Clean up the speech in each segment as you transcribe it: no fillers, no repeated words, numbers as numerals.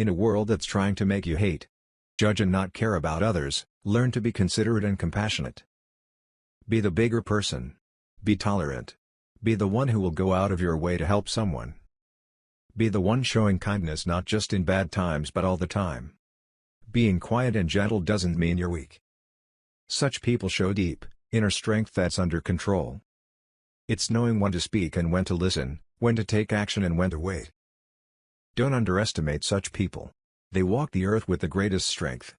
In a world that's trying to make you hate, judge and not care about others, learn to be considerate and compassionate. Be the bigger person. Be tolerant. Be the one who will go out of your way to help someone. Be the one showing kindness not just in bad times but all the time. Being quiet and gentle doesn't mean you're weak. Such people show deep, inner strength that's under control. It's knowing when to speak and when to listen, when to take action and when to wait. Don't underestimate such people. They walk the earth with the greatest strength.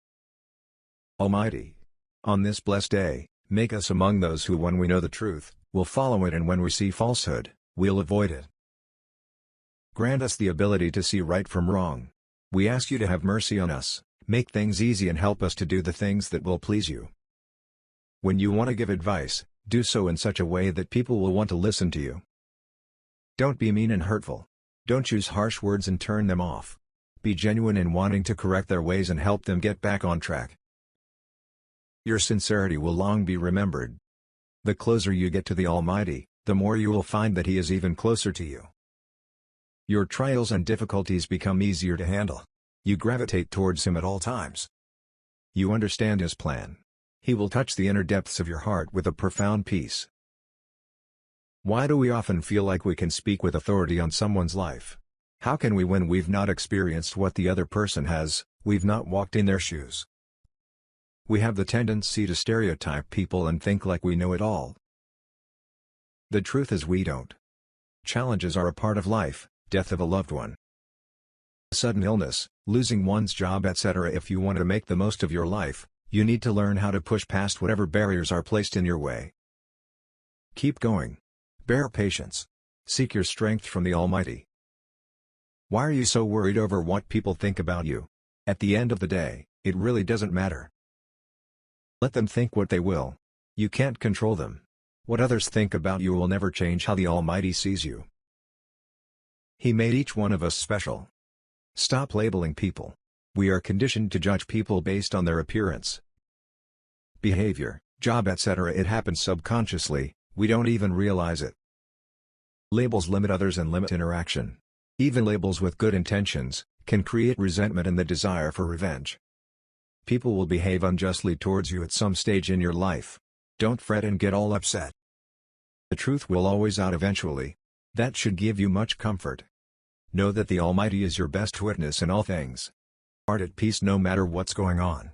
Almighty, on this blessed day, make us among those who, when we know the truth, will follow it, and when we see falsehood, we'll avoid it. Grant us the ability to see right from wrong. We ask you to have mercy on us, make things easy and help us to do the things that will please you. When you want to give advice, do so in such a way that people will want to listen to you. Don't be mean and hurtful. Don't choose harsh words and turn them off. Be genuine in wanting to correct their ways and help them get back on track. Your sincerity will long be remembered. The closer you get to the Almighty, the more you will find that He is even closer to you. Your trials and difficulties become easier to handle. You gravitate towards Him at all times. You understand His plan. He will touch the inner depths of your heart with a profound peace. Why do we often feel like we can speak with authority on someone's life? How can we when we've not experienced what the other person has, we've not walked in their shoes? We have the tendency to stereotype people and think like we know it all. The truth is we don't. Challenges are a part of life, death of a loved one, sudden illness, losing one's job, etc. If you want to make the most of your life, you need to learn how to push past whatever barriers are placed in your way. Keep going. Bear patience. Seek your strength from the Almighty. Why are you so worried over what people think about you? At the end of the day, it really doesn't matter. Let them think what they will. You can't control them. What others think about you will never change how the Almighty sees you. He made each one of us special. Stop labeling people. We are conditioned to judge people based on their appearance, behavior, job, etc. It happens subconsciously, we don't even realize it. Labels limit others and limit interaction. Even labels with good intentions can create resentment and the desire for revenge. People will behave unjustly towards you at some stage in your life. Don't fret and get all upset. The truth will always out eventually. That should give you much comfort. Know that the Almighty is your best witness in all things. Art at peace no matter what's going on.